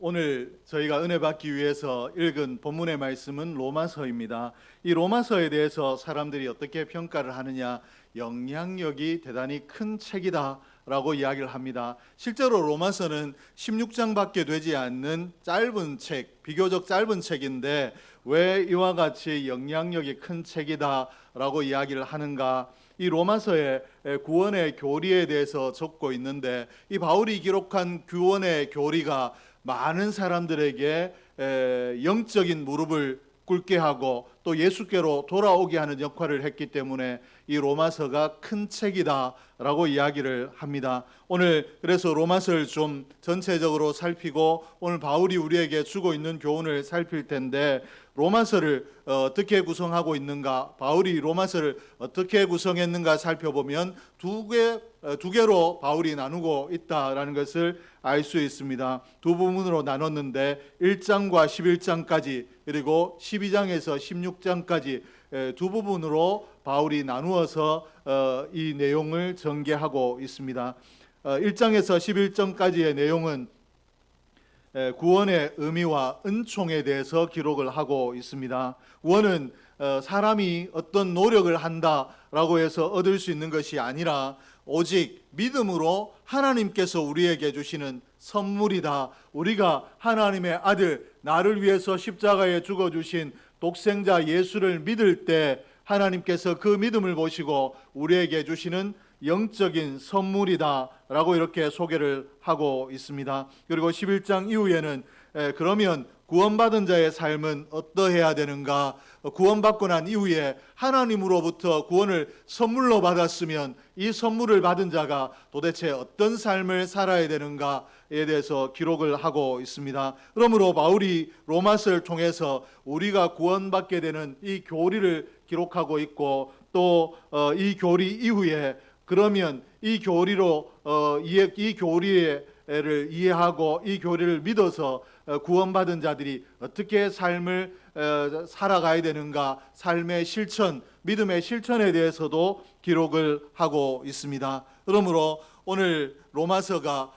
오늘 저희가 은혜 받기 위해서 읽은 본문의 말씀은 로마서입니다. 이 로마서에 대해서 사람들이 어떻게 평가를 하느냐, 영향력이 대단히 큰 책이다 라고 이야기를 합니다. 실제로 로마서는 16장밖에 되지 않는 짧은 책, 비교적 짧은 책인데 왜 이와 같이 영향력이 큰 책이다 라고 이야기를 하는가? 이 로마서의 구원의 교리에 대해서 적고 있는데, 이 바울이 기록한 구원의 교리가 많은 사람들에게 영적인 무릎을 꿇게 하고 또 예수께로 돌아오게 하는 역할을 했기 때문에 이 로마서가 큰 책이다라고 이야기를 합니다. 오늘 그래서 로마서를 좀 전체적으로 살피고 오늘 바울이 우리에게 주고 있는 교훈을 살필 텐데, 로마서를 어떻게 구성하고 있는가, 바울이 로마서를 어떻게 구성했는가 살펴보면 두 개로 바울이 나누고 있다라는 것을 알 수 있습니다. 두 부분으로 나눴는데 1장과 11장까지 그리고 12장에서 16장까지 두 부분으로 바울이 나누어서 이 내용을 전개하고 있습니다. 1장에서 11장까지의 내용은 구원의 의미와 은총에 대해서 기록을 하고 있습니다. 구원은 사람이 어떤 노력을 한다라고 해서 얻을 수 있는 것이 아니라 오직 믿음으로 하나님께서 우리에게 주시는 선물이다. 우리가 하나님의 아들, 나를 위해서 십자가에 죽어주신 독생자 예수를 믿을 때 하나님께서 그 믿음을 보시고 우리에게 주시는 영적인 선물이다 라고 이렇게 소개를 하고 있습니다. 그리고 11장 이후에는 그러면 구원받은 자의 삶은 어떠해야 되는가, 구원받고 난 이후에 하나님으로부터 구원을 선물로 받았으면 이 선물을 받은 자가 도대체 어떤 삶을 살아야 되는가에 대해서 기록을 하고 있습니다. 그러므로 바울이 로마서를 통해서 우리가 구원받게 되는 이 교리를 기록하고 있고, 또 이 교리 이후에 그러면 이 교리로 이 교리를 이해하고 이 교리를 믿어서 구원받은 자들이 어떻게 삶을 살아가야 되는가, 삶의 실천, 믿음의 실천에 대해서도 기록을 하고 있습니다. 그러므로 오늘 로마서가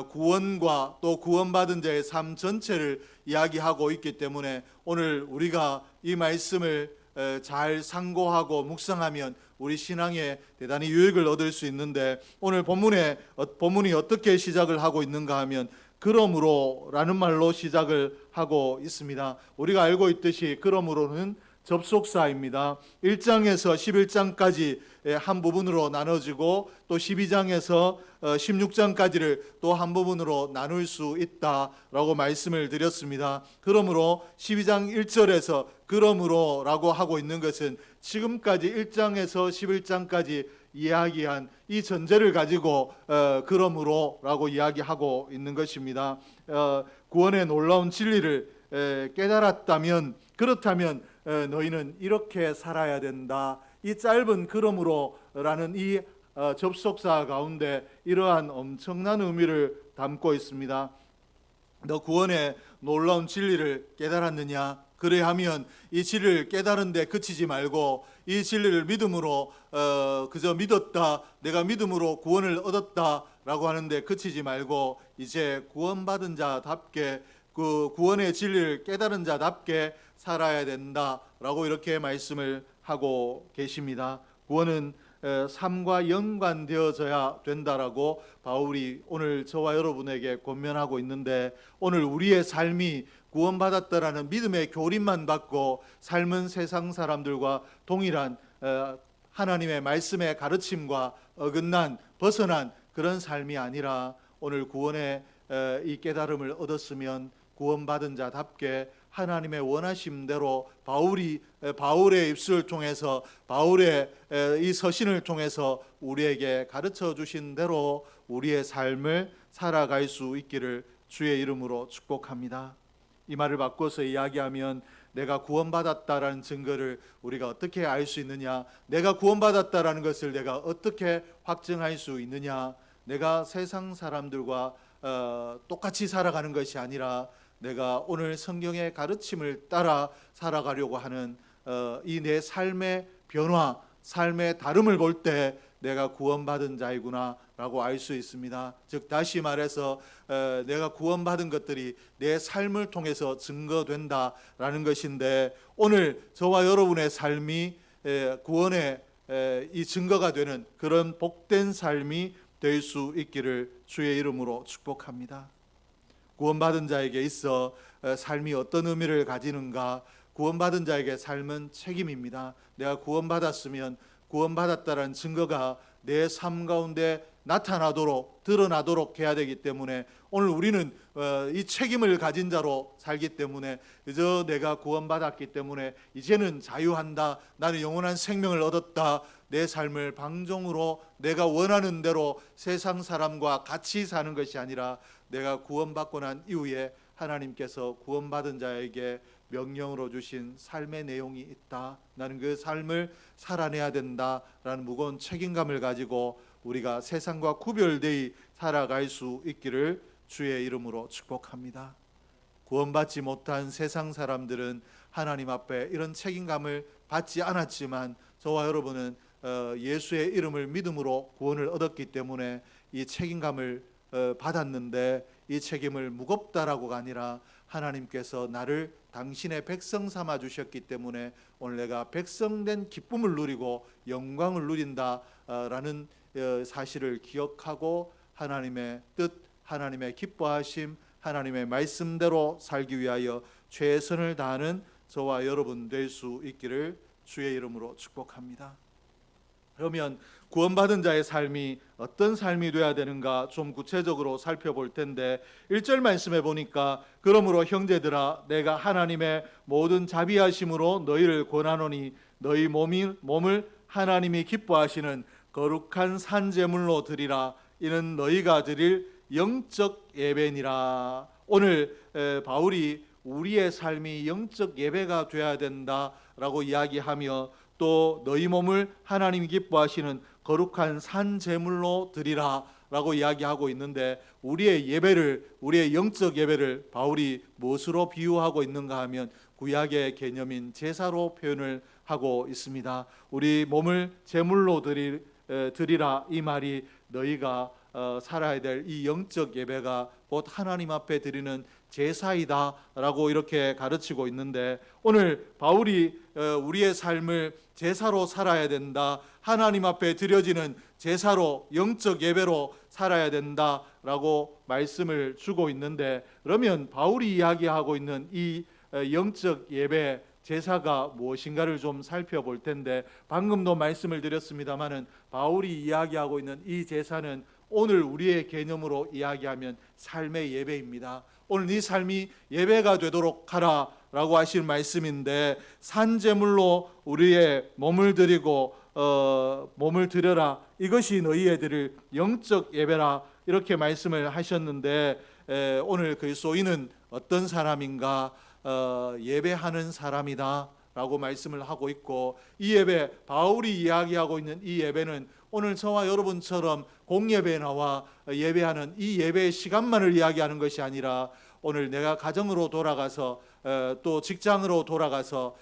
구원과 또 구원받은 자의 삶 전체를 이야기하고 있기 때문에 오늘 우리가 이 말씀을 잘 상고하고 묵상하면 우리 신앙에 대단히 유익을 얻을 수 있는데, 오늘 본문이 어떻게 시작을 하고 있는가 하면 그러므로 라는 말로 시작을 하고 있습니다. 우리가 알고 있듯이 그러므로는 접속사입니다. 1장에서 11장까지 한 부분으로 나눠지고 또 12장에서 16장까지를 또 한 부분으로 나눌 수 있다라고 말씀을 드렸습니다. 그러므로 12장 1절에서 그러므로 라고 하고 있는 것은 지금까지 1장에서 11장까지 이야기한 이 전제를 가지고 그러므로 라고 이야기하고 있는 것입니다. 구원의 놀라운 진리를 깨달았다면, 그렇다면 너희는 이렇게 살아야 된다. 이 짧은 그러므로라는 이 접속사 가운데 이러한 엄청난 의미를 담고 있습니다. 너 구원의 놀라운 진리를 깨달았느냐? 그래야하면 이 진리를 깨달은 데 그치지 말고 이 진리를 믿음으로 그저 믿었다, 내가 믿음으로 구원을 얻었다 라고 하는데 그치지 말고 이제 구원받은 자답게, 그 구원의 진리를 깨달은 자답게 살아야 된다라고 이렇게 말씀을 하고 계십니다. 구원은 삶과 연관되어져야 된다라고 바울이 오늘 저와 여러분에게 권면하고 있는데, 오늘 우리의 삶이 구원받았다라는 믿음의 교리만 받고 삶은 세상 사람들과 동일한 하나님의 말씀의 가르침과 어긋난, 벗어난 그런 삶이 아니라 오늘 구원의 이 깨달음을 얻었으면 구원받은 자답게 하나님의 원하심대로 바울의 입술을 통해서, 바울의 이 서신을 통해서 우리에게 가르쳐 주신 대로 우리의 삶을 살아갈 수 있기를 주의 이름으로 축복합니다. 이 말을 바꿔서 이야기하면, 내가 구원받았다라는 증거를 우리가 어떻게 알 수 있느냐, 내가 구원받았다라는 것을 내가 어떻게 확증할 수 있느냐, 내가 세상 사람들과 똑같이 살아가는 것이 아니라 내가 오늘 성경의 가르침을 따라 살아가려고 하는 이 내 삶의 변화, 삶의 다름을 볼 때 내가 구원받은 자이구나, 라고 알 수 있습니다. 즉 다시 말해서 내가 구원받은 것들이 내 삶을 통해서 증거된다라는 것인데, 오늘 저와 여러분의 삶이 구원의 이 증거가 되는 그런 복된 삶이 될 수 있기를 주의 이름으로 축복합니다. 구원받은 자에게 있어 삶이 어떤 의미를 가지는가? 구원받은 자에게 삶은 책임입니다. 내가 구원받았으면 구원받았다는 증거가 내 삶 가운데 나타나도록, 드러나도록 해야 되기 때문에 오늘 우리는 이 책임을 가진 자로 살기 때문에, 그저 내가 구원받았기 때문에 이제는 자유한다, 나는 영원한 생명을 얻었다, 내 삶을 방종으로 내가 원하는 대로 세상 사람과 같이 사는 것이 아니라, 내가 구원받고 난 이후에 하나님께서 구원받은 자에게 명령으로 주신 삶의 내용이 있다, 나는 그 삶을 살아내야 된다라는 무거운 책임감을 가지고 우리가 세상과 구별되이 살아갈 수 있기를 주의 이름으로 축복합니다. 구원받지 못한 세상 사람들은 하나님 앞에 이런 책임감을 받지 않았지만, 저와 여러분은 예수의 이름을 믿음으로 구원을 얻었기 때문에 이 책임감을 받았는데, 이 책임을 무겁다라고가 아니라 하나님께서 나를 당신의 백성 삼아 주셨기 때문에 오늘 내가 백성된 기쁨을 누리고 영광을 누린다라는 사실을 기억하고, 하나님의 뜻, 하나님의 기뻐하심, 하나님의 말씀대로 살기 위하여 최선을 다하는 저와 여러분 될 수 있기를 주의 이름으로 축복합니다. 그러면 구원받은 자의 삶이 어떤 삶이 되어야 되는가 좀 구체적으로 살펴볼 텐데, 1절 말씀에 보니까 그러므로 형제들아 내가 하나님의 모든 자비하심으로 너희를 권하노니 너희 몸을 하나님이 기뻐하시는 거룩한 산제물로 드리라, 이는 너희가 드릴 영적 예배니라. 오늘 바울이 우리의 삶이 영적 예배가 되어야 된다라고 이야기하며, 또 너희 몸을 하나님이 기뻐하시는 거룩한 산제물로 드리라 라고 이야기하고 있는데, 우리의 예배를, 우리의 영적 예배를 바울이 무엇으로 비유하고 있는가 하면 구약의 개념인 제사로 표현을 하고 있습니다. 우리 몸을 제물로 드리라, 이 말이 너희가 살아야 될 이 영적 예배가 곧 하나님 앞에 드리는 제사이다 라고 이렇게 가르치고 있는데, 오늘 바울이 우리의 삶을 제사로 살아야 된다, 하나님 앞에 드려지는 제사로, 영적 예배로 살아야 된다 라고 말씀을 주고 있는데, 그러면 바울이 이야기하고 있는 이 영적 예배, 제사가 무엇인가를 좀 살펴볼 텐데, 방금도 말씀을 드렸습니다마는 바울이 이야기하고 있는 이 제사는 오늘 우리의 개념으로 이야기하면 삶의 예배입니다. 오늘 네 삶이 예배가 되도록 하라 라고 하시는 말씀인데, 산제물로 우리의 몸을 드리고 몸을 드려라, 이것이 너희의 드릴 영적 예배라, 이렇게 말씀을 하셨는데, 오늘 그리스도인은 어떤 사람인가? 예배하는 사람이다 라고 말씀을 하고 있고, 이 예배, 바울이 이야기하고 있는 이 예배는 오늘 저와 여러분처럼 공예배에 나와 예배하는 이 예배의 시간만을 이야기하는 것이 아니라, 오늘 내가 가정으로 돌아가서 또 직장으로 돌아가서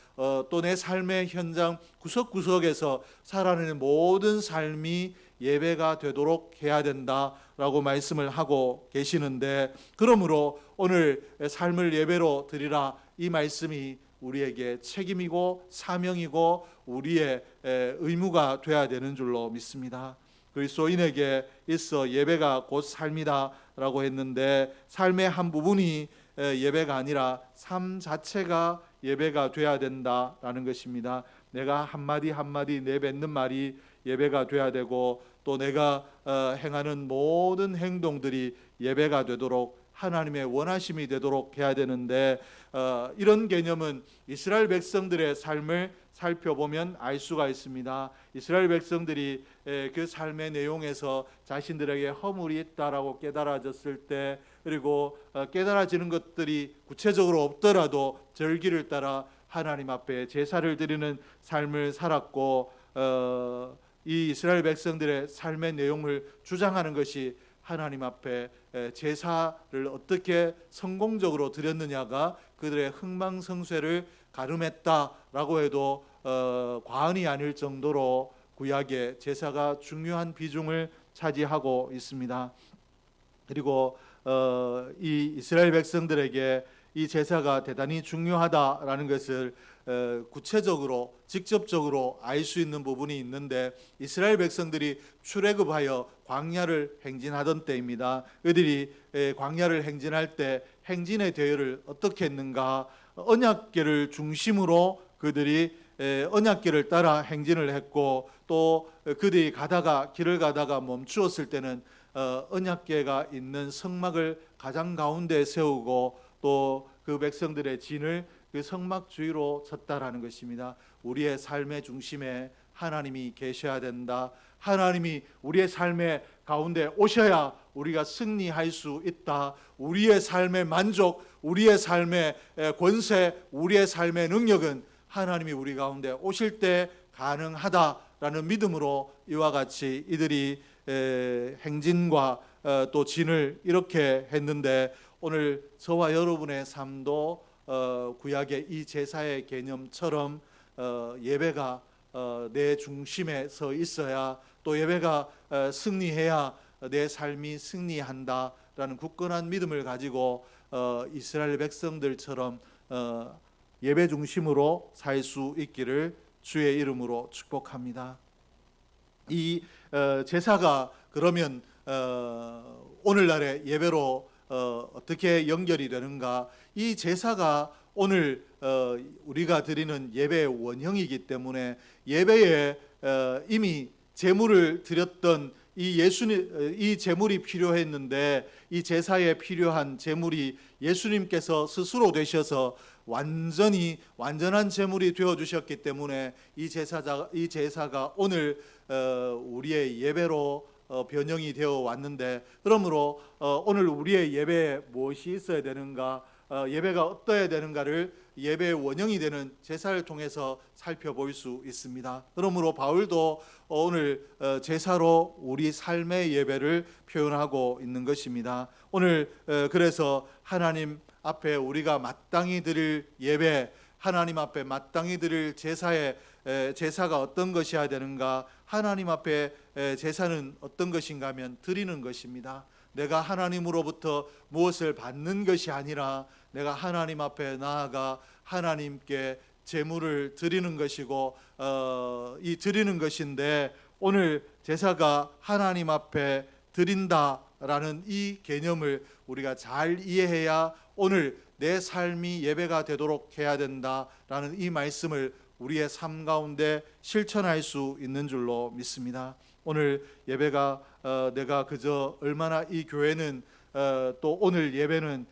또 내 삶의 현장 구석구석에서 살아내는 모든 삶이 예배가 되도록 해야 된다라고 말씀을 하고 계시는데, 그러므로 오늘 삶을 예배로 드리라, 이 말씀이 우리에게 책임이고 사명이고 우리의 의무가 되어야 되는 줄로 믿습니다. 그리스도인에게 있어 예배가 곧 삶이다 라고 했는데, 삶의 한 부분이 예배가 아니라 삶 자체가 예배가 되어야 된다라는 것입니다. 내가 한마디 한마디 내뱉는 말이 예배가 되어야 되고, 또 내가 행하는 모든 행동들이 예배가 되도록, 하나님의 원하심이 되도록 해야 되는데, 이런 개념은 이스라엘 백성들의 삶을 살펴보면 알 수가 있습니다. 이스라엘 백성들이 그 삶의 내용에서 자신들에게 허물이 있다라고 깨달아졌을 때, 그리고 깨달아지는 것들이 구체적으로 없더라도 절기를 따라 하나님 앞에 제사를 드리는 삶을 살았고, 이 이스라엘 백성들의 삶의 내용을 주장하는 것이 하나님 앞에 제사를 어떻게 성공적으로 드렸느냐가 그들의 흥망성쇠를 가름했다라고 해도 과언이 아닐 정도로 구약의 제사가 중요한 비중을 차지하고 있습니다. 그리고 이 이스라엘 백성들에게 이 제사가 대단히 중요하다라는 것을 구체적으로 직접적으로 알 수 있는 부분이 있는데, 이스라엘 백성들이 출애굽하여 광야를 행진하던 때입니다. 그들이 광야를 행진할 때 행진의 대열을 어떻게 했는가? 언약궤를 중심으로 그들이 언약궤를 따라 행진을 했고, 또 그들이 길을 가다가 멈추었을 때는 언약궤가 있는 성막을 가장 가운데 세우고 또 그 백성들의 진을 그 성막 주위로 섰다라는 것입니다. 우리의 삶의 중심에 하나님이 계셔야 된다. 하나님이 우리의 삶의 가운데 오셔야 우리가 승리할 수 있다. 우리의 삶의 만족, 우리의 삶의 권세, 우리의 삶의 능력은 하나님이 우리 가운데 오실 때 가능하다라는 믿음으로 이와 같이 이들이 행진과 또 진을 이렇게 했는데, 오늘 저와 여러분의 삶도 구약의 이 제사의 개념처럼 예배가 내 중심에 서 있어야, 또 예배가 승리해야 내 삶이 승리한다라는 굳건한 믿음을 가지고 이스라엘 백성들처럼 예배 중심으로 살 수 있기를 주의 이름으로 축복합니다. 이 제사가 그러면 오늘날의 예배로 어떻게 연결이 되는가? 이 제사가 오늘 우리가 드리는 예배의 원형이기 때문에, 예배에 이미 제물을 드렸던 이 제물이 필요했는데, 이 제사에 필요한 제물이 예수님께서 스스로 되셔서 완전한 제물이 되어 주셨기 때문에 이 제사가 오늘 우리의 예배로 변형이 되어 왔는데, 그러므로 오늘 우리의 예배에 무엇이 있어야 되는가, 예배가 어떠해야 되는가를 예배의 원형이 되는 제사를 통해서 살펴볼 수 있습니다. 그러므로 바울도 오늘 제사로 우리 삶의 예배를 표현하고 있는 것입니다. 오늘 그래서 하나님 앞에 우리가 마땅히 드릴 예배, 하나님 앞에 마땅히 드릴 제사가 어떤 것이어야 되는가? 하나님 앞에 제사는 어떤 것인가 하면 드리는 것입니다. 내가 하나님으로부터 무엇을 받는 것이 아니라 내가 하나님 앞에 나아가 하나님께 제물을 드리는 것이고, 이 드리는 것인데, 오늘 제사가 하나님 앞에 드린다라는 이 개념을 우리가 잘 이해해야 오늘 내 삶이 예배가 되도록 해야 된다라는 이 말씀을 우리의 삶 가운데 실천할 수 있는 줄로 믿습니다. 오늘 예배가 내가 그저 얼마나 이 교회는 또 오늘 예배는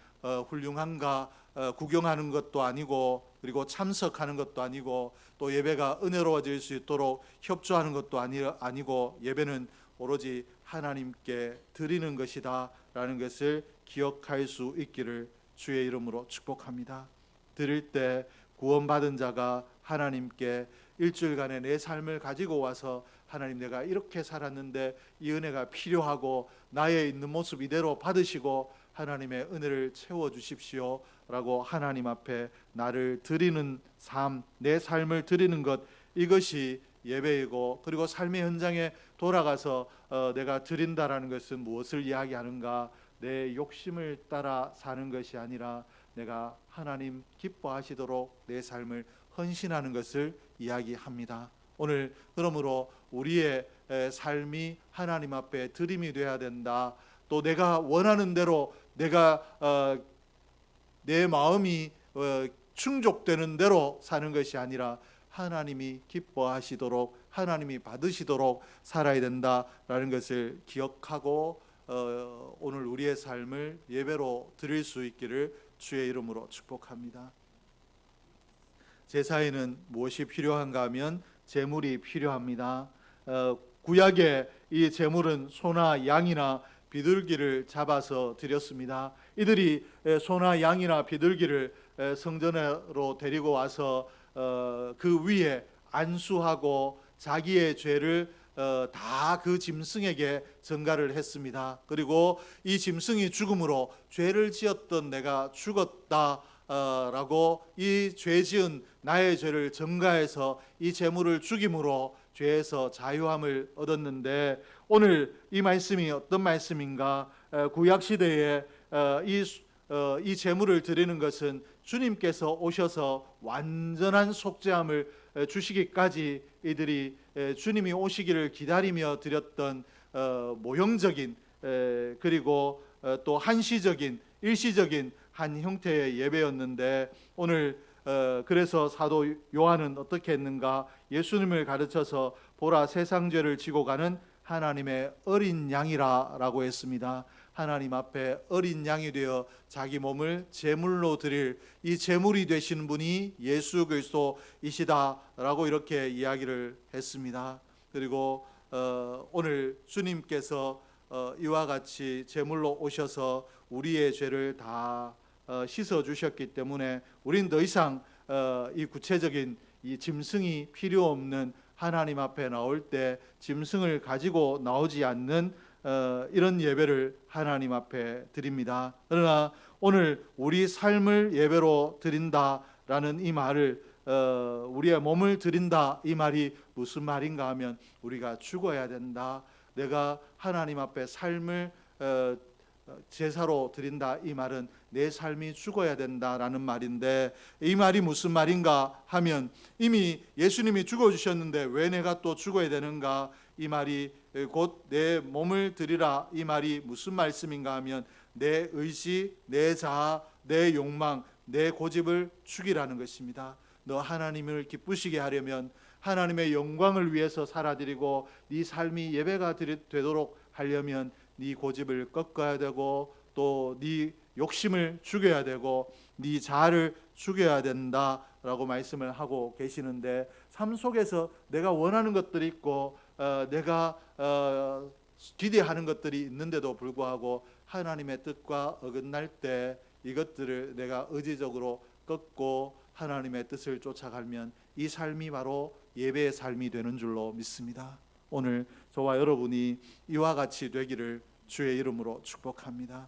훌륭한가 구경하는 것도 아니고, 그리고 참석하는 것도 아니고, 또 예배가 은혜로워질 수 있도록 협조하는 것도 아니고, 예배는 오로지 하나님께 드리는 것이다 라는 것을 기억할 수 있기를 주의 이름으로 축복합니다. 드릴 때 구원받은 자가 하나님께 일주일간의 내 삶을 가지고 와서, 하나님 내가 이렇게 살았는데 이 은혜가 필요하고 나의 있는 모습 이대로 받으시고 하나님의 은혜를 채워주십시오 라고 하나님 앞에 나를 드리는 삶, 내 삶을 드리는 것, 이것이 예배이고, 그리고 삶의 현장에 돌아가서 내가 드린다라는 것은 무엇을 이야기하는가? 내 욕심을 따라 사는 것이 아니라 내가 하나님 기뻐하시도록 내 삶을 헌신하는 것을 이야기합니다. 오늘 그러므로 우리의 삶이 하나님 앞에 드림이 되어야 된다. 또 내가 원하는 대로 내가 내 마음이 충족되는 대로 사는 것이 아니라 하나님이 기뻐하시도록, 하나님이 받으시도록 살아야 된다라는 것을 기억하고 오늘 우리의 삶을 예배로 드릴 수 있기를 주의 이름으로 축복합니다. 제사에는 무엇이 필요한가 하면 제물이 필요합니다. 구약의 이 제물은 소나 양이나 비둘기를 잡아서 드렸습니다. 이들이 소나 양이나 비둘기를 성전으로 데리고 와서 그 위에 안수하고 자기의 죄를 다 그 짐승에게 전가를 했습니다. 그리고 이 짐승이 죽음으로 죄를 지었던 내가 죽었다 라고 이 죄 지은 나의 죄를 전가해서 이 제물을 죽임으로 죄에서 자유함을 얻었는데, 오늘 이 말씀이 어떤 말씀인가? 구약 시대에 이 제물을 드리는 것은 주님께서 오셔서 완전한 속죄함을 주시기까지 이들이 주님이 오시기를 기다리며 드렸던 모형적인 그리고 또 한시적인 일시적인 한 형태의 예배였는데, 오늘 그래서 사도 요한은 어떻게 했는가? 예수님을 가르쳐서 보라, 세상 죄를 지고 가는 하나님의 어린 양이라고 했습니다. 하나님 앞에 어린 양이 되어 자기 몸을 제물로 드릴 이 제물이 되시는 분이 예수 그리스도이시다라고 이렇게 이야기를 했습니다. 그리고 오늘 주님께서 이와 같이 제물로 오셔서 우리의 죄를 다 씻어 주셨기 때문에 우린 더 이상 이 구체적인 이 짐승이 필요 없는, 하나님 앞에 나올 때 짐승을 가지고 나오지 않는 이런 예배를 하나님 앞에 드립니다. 그러나 오늘 우리 삶을 예배로 드린다라는 이 말을 우리의 몸을 드린다, 이 말이 무슨 말인가 하면 우리가 죽어야 된다. 내가 하나님 앞에 삶을 제사로 드린다, 이 말은 내 삶이 죽어야 된다라는 말인데, 이 말이 무슨 말인가 하면 이미 예수님이 죽어주셨는데 왜 내가 또 죽어야 되는가? 이 말이 곧 내 몸을 드리라, 이 말이 무슨 말씀인가 하면 내 의지, 내 자아, 내 욕망, 내 고집을 죽이라는 것입니다. 너 하나님을 기쁘시게 하려면, 하나님의 영광을 위해서 살아드리고 네 삶이 예배가 되도록 하려면 네 고집을 꺾어야 되고 또 네 욕심을 죽여야 되고 네 자아를 죽여야 된다라고 말씀을 하고 계시는데, 삶 속에서 내가 원하는 것들이 있고 내가 기대하는 것들이 있는데도 불구하고 하나님의 뜻과 어긋날 때 이것들을 내가 의지적으로 꺾고 하나님의 뜻을 쫓아가면 이 삶이 바로 예배의 삶이 되는 줄로 믿습니다. 오늘 저와 여러분이 이와 같이 되기를 주의 이름으로 축복합니다.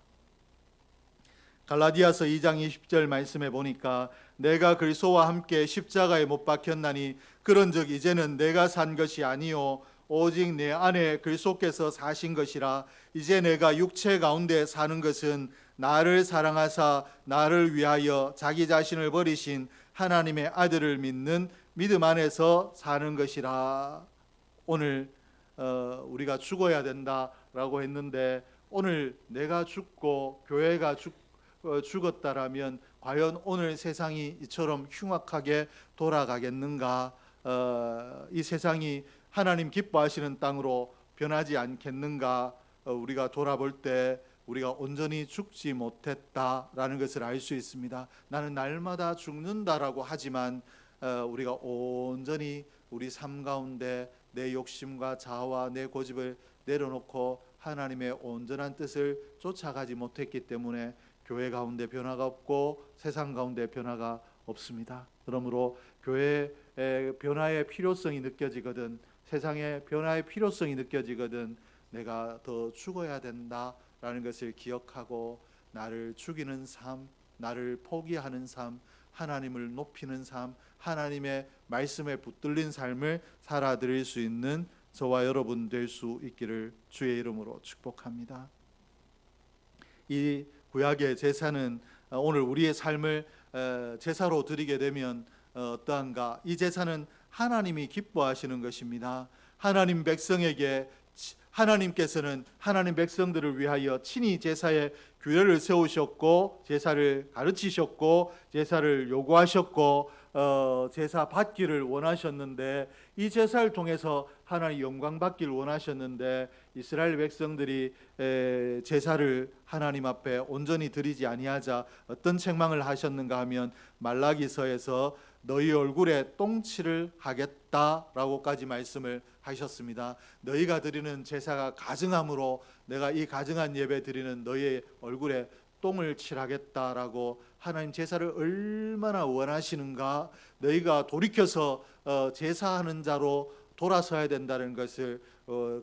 갈라디아서 2장 20절 말씀에 보니까 내가 그리스도와 함께 십자가에 못 박혔나니 그런즉 이제는 내가 산 것이 아니요 오직 내 안에 그리스도께서 사신 것이라. 이제 내가 육체 가운데 사는 것은 나를 사랑하사 나를 위하여 자기 자신을 버리신 하나님의 아들을 믿는 믿음 안에서 사는 것이라. 오늘 우리가 죽어야 된다라고 했는데, 오늘 내가 죽고 교회가 죽었다라면 과연 오늘 세상이 이처럼 흉악하게 돌아가겠는가? 이 세상이 하나님 기뻐하시는 땅으로 변하지 않겠는가? 우리가 돌아볼 때 우리가 온전히 죽지 못했다라는 것을 알 수 있습니다. 나는 날마다 죽는다라고 하지만 우리가 온전히 우리 삶 가운데 내 욕심과 자아와 내 고집을 내려놓고 하나님의 온전한 뜻을 쫓아가지 못했기 때문에 교회 가운데 변화가 없고 세상 가운데 변화가 없습니다. 그러므로 교회의 변화의 필요성이 느껴지거든, 세상의 변화의 필요성이 느껴지거든 내가 더 죽어야 된다라는 것을 기억하고 나를 죽이는 삶, 나를 포기하는 삶, 하나님을 높이는 삶, 하나님의 말씀에 붙들린 삶을 살아드릴 수 있는 저와 여러분 될 수 있기를 주의 이름으로 축복합니다. 이 구약의 제사는 오늘 우리의 삶을 제사로 드리게 되면 어떠한가? 이 제사는 하나님이 기뻐하시는 것입니다. 하나님 백성에게 하나님께서는 하나님 백성들을 위하여 친히 제사의 규례를 세우셨고 제사를 가르치셨고 제사를 요구하셨고 제사 받기를 원하셨는데, 이 제사를 통해서 하나님 영광 받기를 원하셨는데 이스라엘 백성들이 제사를 하나님 앞에 온전히 드리지 아니하자 어떤 책망을 하셨는가 하면 말라기서에서 너희 얼굴에 똥칠을 하겠다라고까지 말씀을 하셨습니다. 너희가 드리는 제사가 가증함으로 내가 이 가증한 예배 드리는 너희의 얼굴에 똥을 칠하겠다라고, 하나님 제사를 얼마나 원하시는가, 너희가 돌이켜서 제사하는 자로 돌아서야 된다는 것을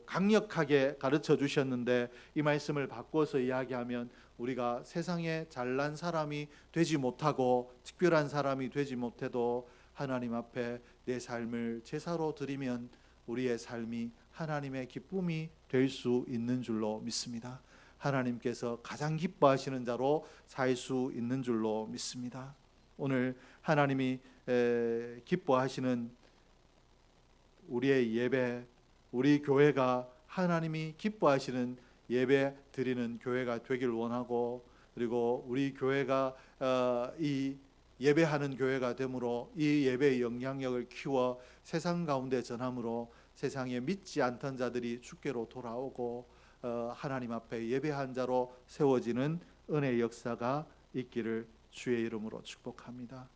강력하게 가르쳐 주셨는데, 이 말씀을 바꿔서 이야기하면 우리가 세상에 잘난 사람이 되지 못하고 특별한 사람이 되지 못해도 하나님 앞에 내 삶을 제사로 드리면 우리의 삶이 하나님의 기쁨이 될 수 있는 줄로 믿습니다. 하나님께서 가장 기뻐하시는 자로 살 수 있는 줄로 믿습니다. 오늘 하나님이 기뻐하시는 우리의 예배, 우리 교회가 하나님이 기뻐하시는 예배 드리는 교회가 되기를 원하고, 그리고 우리 교회가 이 예배하는 교회가 되므로 이 예배의 영향력을 키워 세상 가운데 전함으로 세상에 믿지 않던 자들이 주께로 돌아오고 하나님 앞에 예배한 자로 세워지는 은혜의 역사가 있기를 주의 이름으로 축복합니다.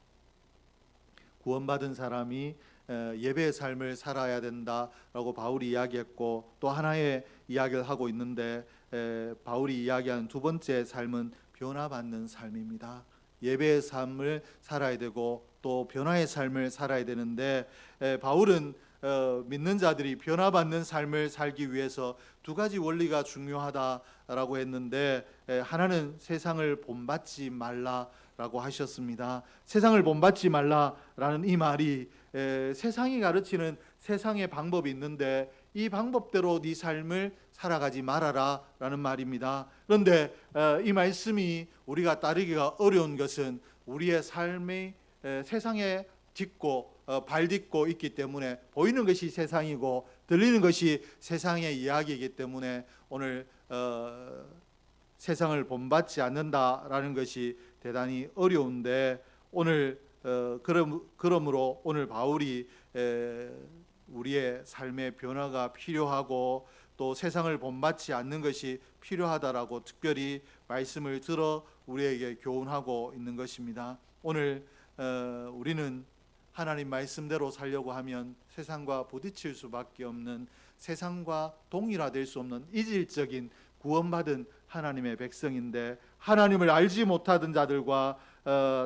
구원받은 사람이 예배의 삶을 살아야 된다라고 바울이 이야기했고, 또 하나의 이야기를 하고 있는데 바울이 이야기한 두 번째 삶은 변화받는 삶입니다. 예배의 삶을 살아야 되고 또 변화의 삶을 살아야 되는데, 바울은 믿는 자들이 변화받는 삶을 살기 위해서 두 가지 원리가 중요하다라고 했는데, 하나는 세상을 본받지 말라라고 하셨습니다. 세상을 본받지 말라라는 이 말이 세상이 가르치는 세상의 방법이 있는데 이 방법대로 네 삶을 살아가지 말아라 라는 말입니다. 그런데 이 말씀이 우리가 따르기가 어려운 것은 우리의 삶이 세상에 발 딛고 있기 때문에, 보이는 것이 세상이고 들리는 것이 세상의 이야기이기 때문에 오늘 세상을 본받지 않는다라는 것이 대단히 어려운데, 오늘 그러므로 오늘 바울이 우리의 삶의 변화가 필요하고 또 세상을 본받지 않는 것이 필요하다라고 특별히 말씀을 들어 우리에게 교훈하고 있는 것입니다. 오늘 우리는 하나님 말씀대로 살려고 하면 세상과 부딪힐 수밖에 없는, 세상과 동일화될 수 없는 이질적인 구원받은 하나님의 백성인데, 하나님을 알지 못하던 자들과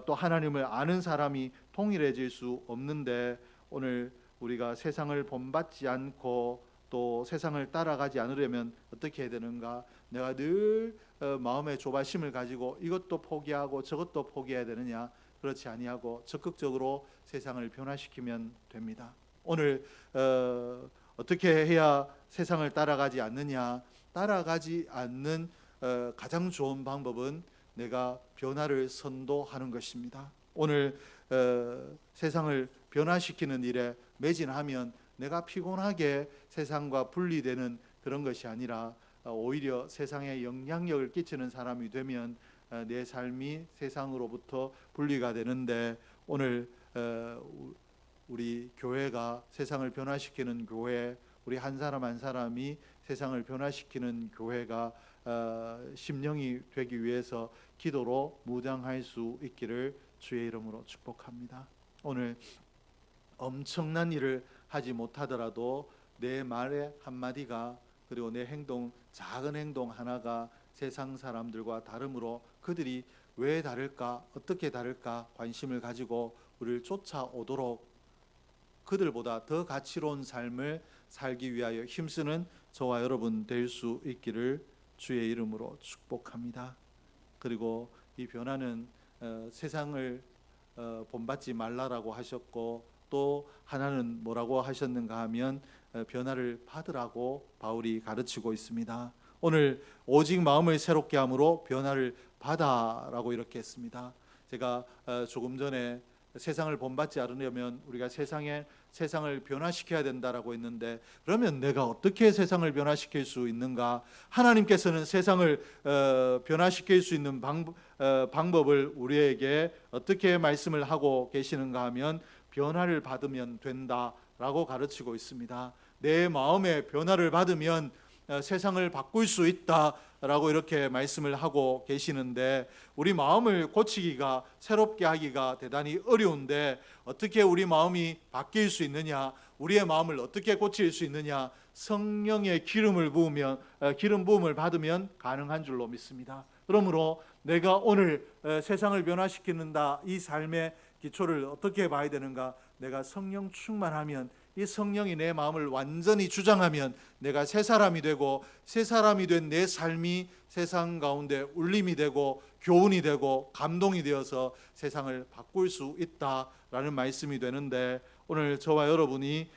또 하나님을 아는 사람이 동일해질 수 없는데, 오늘 우리가 세상을 본받지 않고 또 세상을 따라가지 않으려면 어떻게 해야 되는가? 내가 늘 마음의 조바심을 가지고 이것도 포기하고 저것도 포기해야 되느냐? 그렇지 아니하고 적극적으로 세상을 변화시키면 됩니다. 오늘 어떻게 해야 세상을 따라가지 않느냐? 따라가지 않는 가장 좋은 방법은 내가 변화를 선도하는 것입니다. 오늘 세상을 변화시키는 일에 매진하면 내가 피곤하게 세상과 분리되는 그런 것이 아니라 오히려 세상에 영향력을 끼치는 사람이 되면 내 삶이 세상으로부터 분리가 되는데, 오늘 우리 교회가 세상을 변화시키는 교회, 우리 한 사람 한 사람이 세상을 변화시키는 교회가 심령이 되기 위해서 기도로 무장할 수 있기를 주의 이름으로 축복합니다. 오늘 엄청난 일을 하지 못하더라도 내 말의 한마디가, 그리고 내 행동, 작은 행동 하나가 세상 사람들과 다름으로 그들이 왜 다를까, 어떻게 다를까 관심을 가지고 우리를 쫓아오도록 그들보다 더 가치로운 삶을 살기 위하여 힘쓰는 저와 여러분 될 수 있기를 주의 이름으로 축복합니다. 그리고 이 변화는 세상을 본받지 말라라고 하셨고, 또 하나는 뭐라고 하셨는가 하면 변화를 받으라고 바울이 가르치고 있습니다. 오늘 오직 마음을 새롭게 함으로 변화를 받아라고 이렇게 했습니다. 제가 조금 전에 세상을 본받지 않으려면 우리가 세상을 변화시켜야 된다라고 했는데, 그러면 내가 어떻게 세상을 변화시킬 수 있는가? 하나님께서는 세상을 변화시킬 수 있는 방법을 우리에게 어떻게 말씀을 하고 계시는가 하면 변화를 받으면 된다라고 가르치고 있습니다. 내 마음의 변화를 받으면 세상을 바꿀 수 있다라고 이렇게 말씀을 하고 계시는데, 우리 마음을 고치기가, 새롭게 하기가 대단히 어려운데 어떻게 우리 마음이 바뀔 수 있느냐, 우리의 마음을 어떻게 고칠 수 있느냐? 성령의 기름 부음을 받으면 가능한 줄로 믿습니다. 그러므로 내가 오늘 세상을 변화시키는다, 이 삶의 기초를 어떻게 봐야 되는가? 내가 성령 충만하면, 이 성령이 내 마음을 완전히 주장하면 내가 새 사람이 되고, 새 사람이 된 내 삶이 세상 가운데 울림이 되고 교훈이 되고 감동이 되어서 세상을 바꿀 수 있다라는 말씀이 되는데, 오늘 저와 여러분이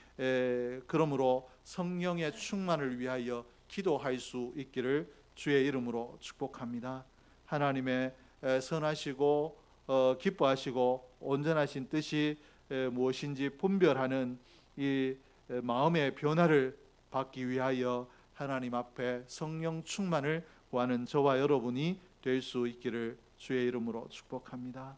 그러므로 성령의 충만을 위하여 기도할 수 있기를 주의 이름으로 축복합니다. 하나님의 선하시고 기뻐하시고 온전하신 뜻이 무엇인지 분별하는 이 마음의 변화를 받기 위하여 하나님 앞에 성령 충만을 구하는 저와 여러분이 될 수 있기를 주의 이름으로 축복합니다.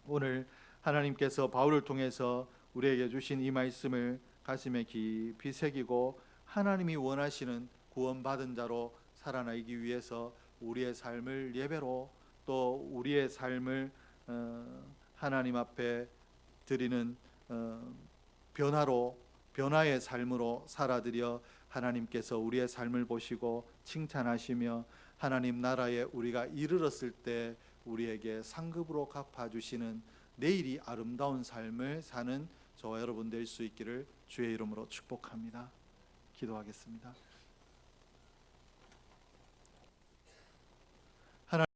오늘 하나님께서 바울을 통해서 우리에게 주신 이 말씀을 가슴에 깊이 새기고 하나님이 원하시는 구원받은 자로 살아나기 위해서 우리의 삶을 예배로 또 우리의 삶을 하나님 앞에 드리는 변화의 삶으로 살아드려 하나님께서 우리의 삶을 보시고 칭찬하시며 하나님 나라에 우리가 이르렀을 때 우리에게 상급으로 갚아주시는 내일이 아름다운 삶을 사는 저와 여러분 될 수 있기를 주의 이름으로 축복합니다. 기도하겠습니다.